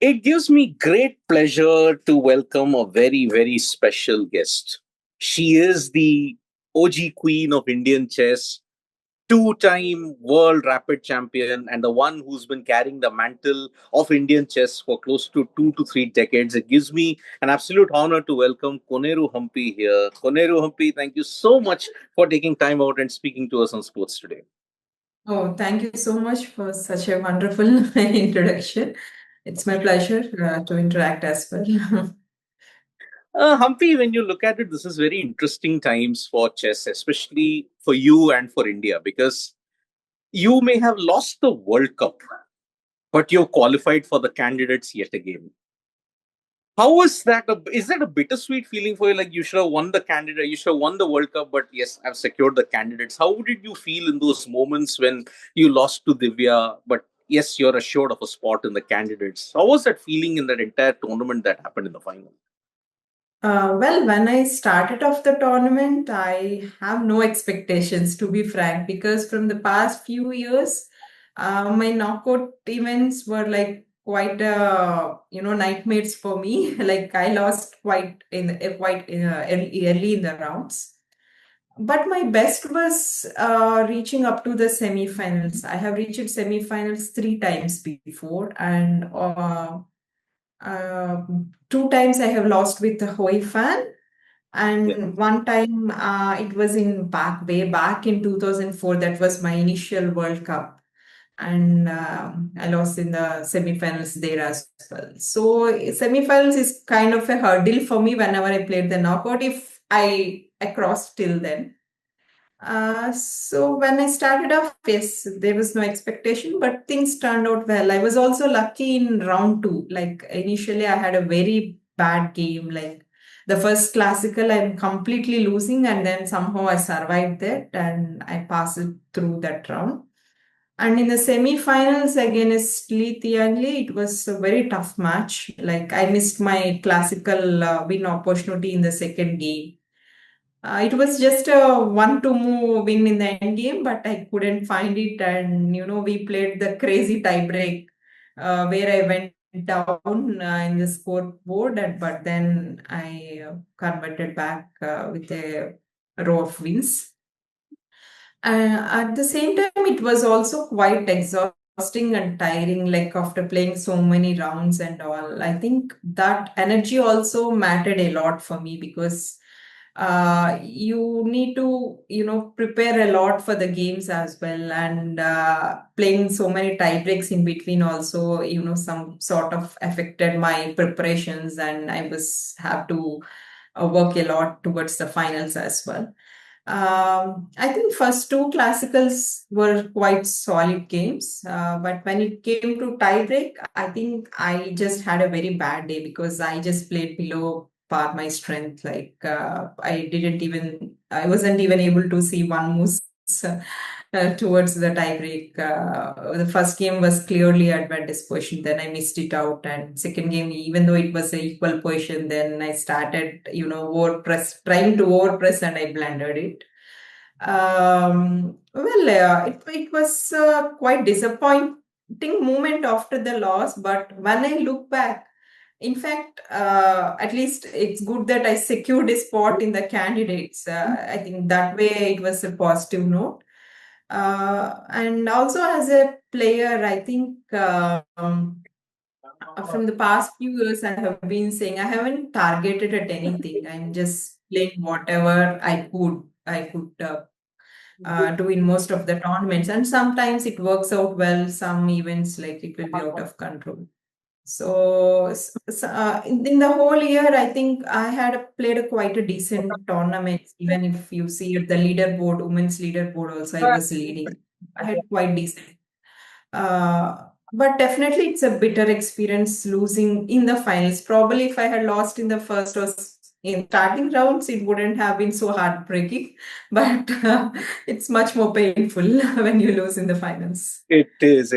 It gives me great pleasure to welcome a very, very special guest. She is the OG queen of Indian chess, two-time world rapid champion, and the one who's been carrying the mantle of Indian chess for close to 2 to 3 decades. It gives me an absolute honor to welcome Koneru Humpy here. Koneru Humpy, thank you so much for taking time out and speaking to us on sports today. Oh, thank you so much for such a wonderful introduction. It's my pleasure to interact as well. Humpy, when you look at it, this is very interesting times for chess, especially for you and for India, because you may have lost the World Cup, but you've qualified for the candidates yet again. How was that? Is that a bittersweet feeling for you? Like you should have won the candidate, you should have won the World Cup, but yes, I've secured the candidates. How did you feel in those moments when you lost to Divya, but yes, you're assured of a spot in the candidates? How was that feeling in that entire tournament that happened in the final? Well, when I started off the tournament, I have no expectations, to be frank, because from the past few years, my knockout events were like quite, nightmares for me. Like I lost quite early in the rounds. But my best was reaching up to the semifinals. I have reached semifinals three times before, and uh, two times I have lost with the Hoi fan, Yeah. and one time it was in way back in 2004. That was my initial World Cup, and I lost in the semifinals there as well. So semifinals is kind of a hurdle for me whenever I played the knockout. If I crossed till then. So when I started off, yes, there was no expectation, but things turned out well. I was also lucky in round two. Like initially, I had a very bad game. Like the first classical, I'm completely losing, and then somehow I survived that and I passed it through that round. And in the semi-finals against Lee Tianli, it was a very tough match. Like I missed my classical win opportunity in the second game. It was just a one to move win in the end game, but I couldn't find it. And we played the crazy tiebreak where I went down in the scoreboard, but then I converted back with a row of wins. At the same time, it was also quite exhausting and tiring, like after playing so many rounds and all. I think that energy also mattered a lot for me because you need to, prepare a lot for the games as well. And playing so many tie breaks in between also, some sort of affected my preparations, and I was have to work a lot towards the finals as well. I think first two classicals were quite solid games, but when it came to tiebreak, I think I just had a very bad day because I just played below par my strength. Like I wasn't even able to see one moose towards the tiebreak. The first game was clearly advantage position. Then I missed it out, and second game, even though it was a equal position, then I started, overpress, trying to overpress, and I blundered it. It was quite disappointing moment after the loss, but when I look back, in fact, at least it's good that I secured a spot in the candidates. I think that way it was a positive note. And also as a player, I think from the past few years, I have been saying I haven't targeted at anything. I'm just playing whatever I could do in most of the tournaments. And sometimes it works out well. Some events like it will be out of control. So, in the whole year, I think I had played a quite a decent tournament. Even if you see at the leaderboard, women's leaderboard, also I was leading. I had quite decent. But definitely, it's a bitter experience losing in the finals. Probably, if I had lost in the first or in starting rounds, it wouldn't have been so heartbreaking. But it's much more painful when you lose in the finals. It is.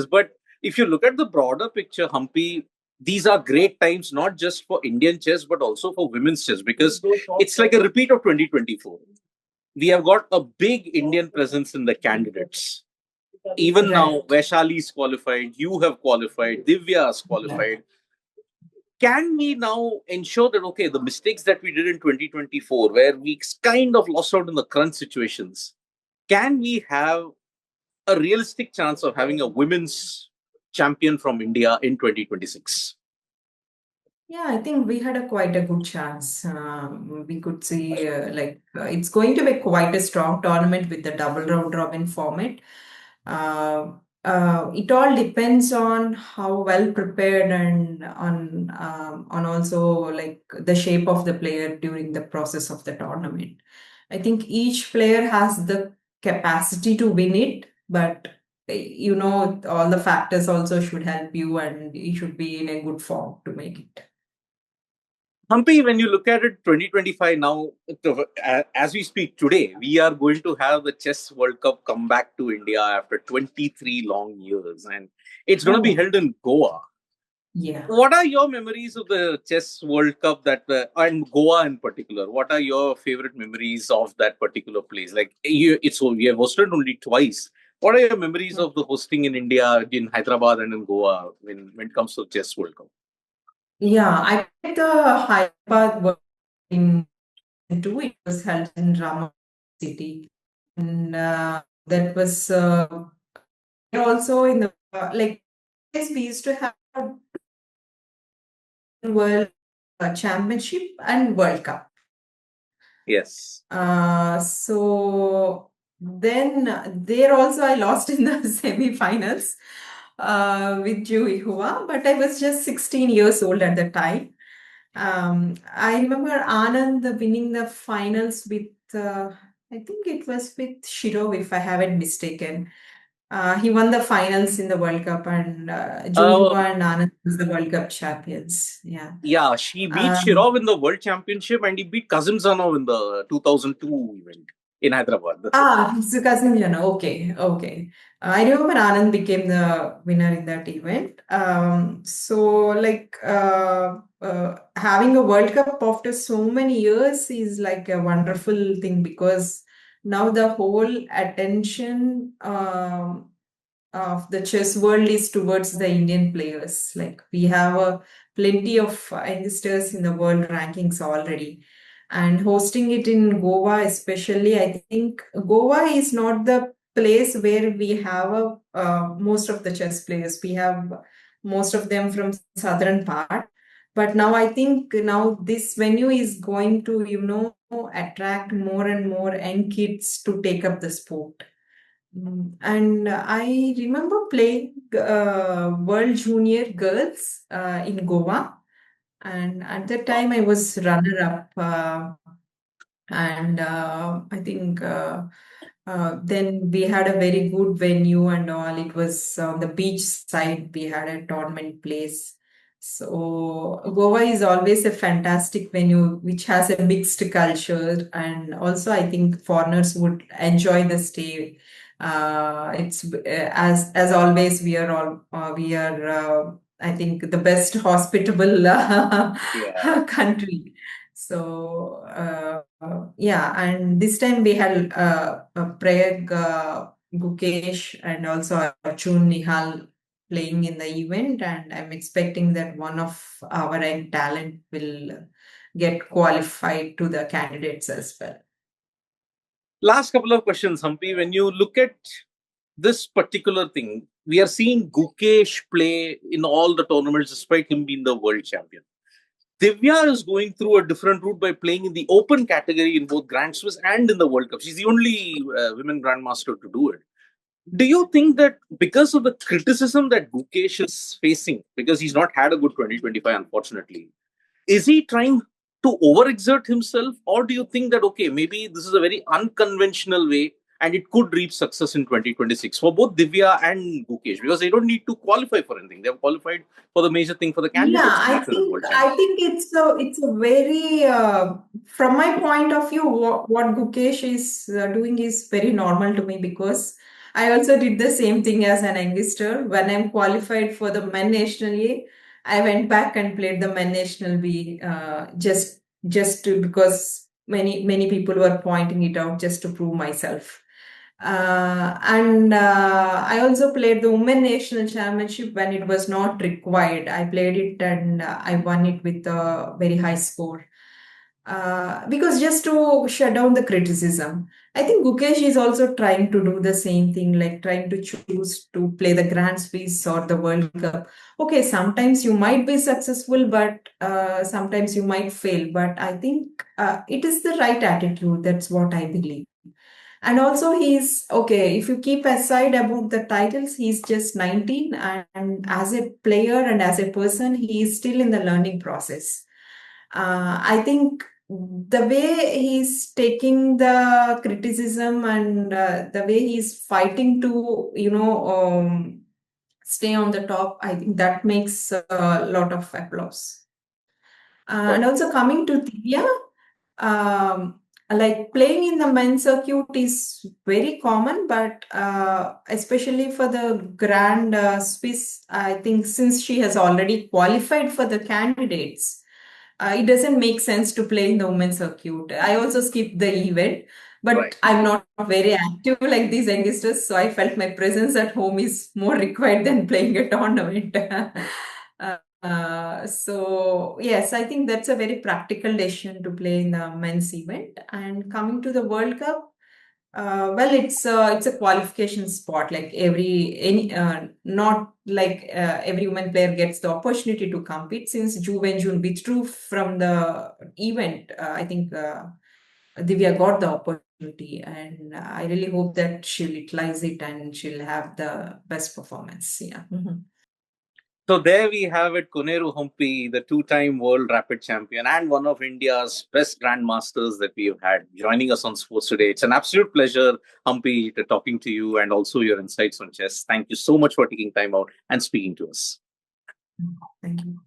But if you look at the broader picture, Humpy, these are great times not just for Indian chess but also for women's chess because it's like a repeat of 2024. We have got a big Indian presence in the candidates. Even now, Right. Vaishali is qualified, you have qualified, Divya is Yeah. qualified. Can we now ensure that, okay, the mistakes that we did in 2024, where we kind of lost out in the current situations, can we have a realistic chance of having a women's champion from India in 2026? Yeah, I think we had quite a good chance. We could see it's going to be quite a strong tournament with the double round robin format. Uh, it all depends on how well prepared and on also like the shape of the player during the process of the tournament. I think each player has the capacity to win it, but all the factors also should help you, and you should be in a good form to make it. Humpy, when you look at it, 2025 now, as we speak today, we are going to have the Chess World Cup come back to India after 23 long years, and it's going to be Oh, held in Goa. yeah. What are your memories of the Chess World Cup and Goa in particular? What are your favorite memories of that particular place? Like we have hosted only twice. What are your memories of the hosting in India, in Hyderabad and in Goa when it comes to Chess World Cup? Yeah, I did the Hyderabad work in two. It was held in Rama City, and that was also in the yes, we used to have World Championship and World Cup. Yes. So then there also I lost in the semi-finals with Ju Hua, but I was just 16 years old at the time. I remember Anand winning the finals with, I think it was with Shirov, if I haven't mistaken. He won the finals in the World Cup, and Ju Uh, Hua and Anand was the World Cup champions. Yeah. yeah, she beat Um, Shirov in the World Championship and he beat Kazimzanov in the 2002 event in Hyderabad. That's it. It's a cousin, okay, okay. I remember Anand became the winner in that event. So having a World Cup after so many years is like a wonderful thing, because now the whole attention of the chess world is towards the Indian players. Like we have plenty of youngsters in the world rankings already. And hosting it in Goa, especially, I think Goa is not the place where we have most of the chess players. We have most of them from southern part. But now I think now this venue is going to, attract more and more young kids to take up the sport. And I remember playing World Junior Girls in Goa. And at that Wow. time, I was runner up. And I think then we had a very good venue and all. It was on the beach side. We had a tournament place. So Goa is always a fantastic venue which has a mixed culture, and also I think foreigners would enjoy the stay. It's as always we are I think the best hospitable Yeah. country. So yeah, and this time we had Prayag, Gukesh, and also Arjun Nihal playing in the event, and I'm expecting that one of our young talent will get qualified to the candidates as well. Last couple of questions, Humpy. When you look at this particular thing, we are seeing Gukesh play in all the tournaments despite him being the world champion. Divya is going through a different route by playing in the open category in both Grand Swiss and in the World Cup. She's the only women grandmaster to do it. Do you think that because of the criticism that Gukesh is facing, because he's not had a good 2025, unfortunately, is he trying to overexert himself, or do you think that, okay, maybe this is a very unconventional way and it could reach success in 2026 for both Divya and Gukesh, because they don't need to qualify for anything. They have qualified for the major thing for the Yeah, candidates I place in the think world I championship. think it's a very from my point of view, what Gukesh is doing is very normal to me, because I also did the same thing as an youngster. When I'm qualified for the men national A, I went back and played the men national B, just to, because many people were pointing it out, just to prove myself. I also played the Women National Championship when it was not required. I played it and I won it with a very high score. Because just to shut down the criticism. I think Gukesh is also trying to do the same thing, like trying to choose to play the Grand Swiss or the World Cup. Okay, sometimes you might be successful, but sometimes you might fail. But I think it is the right attitude. That's what I believe. And also, he's okay. If you keep aside about the titles, he's just 19, and as a player and as a person, he is still in the learning process. I think the way he's taking the criticism and the way he's fighting to, stay on the top, I think that makes a lot of applause. And also coming to Divya, um, like playing in the men's circuit is very common, but especially for the Grand Swiss, I think since she has already qualified for the candidates, it doesn't make sense to play in the women's circuit. I also skipped the event, but Right. I'm not very active like these youngsters, so I felt my presence at home is more required than playing a tournament. So yes, I think that's a very practical decision to play in the men's event. And coming to the World Cup, well, it's a qualification spot. Like not like every women player gets the opportunity to compete since Juve and June withdrew from the event. I think Divya got the opportunity, and I really hope that she'll utilize it and she'll have the best performance. Yeah. Mhm. So there we have it, Koneru Humpy, the two-time world rapid champion and one of India's best grandmasters that we've had, joining us on Sports Today. It's an absolute pleasure, Humpy, to talking to you and also your insights on chess. Thank you so much for taking time out and speaking to us. Thank you.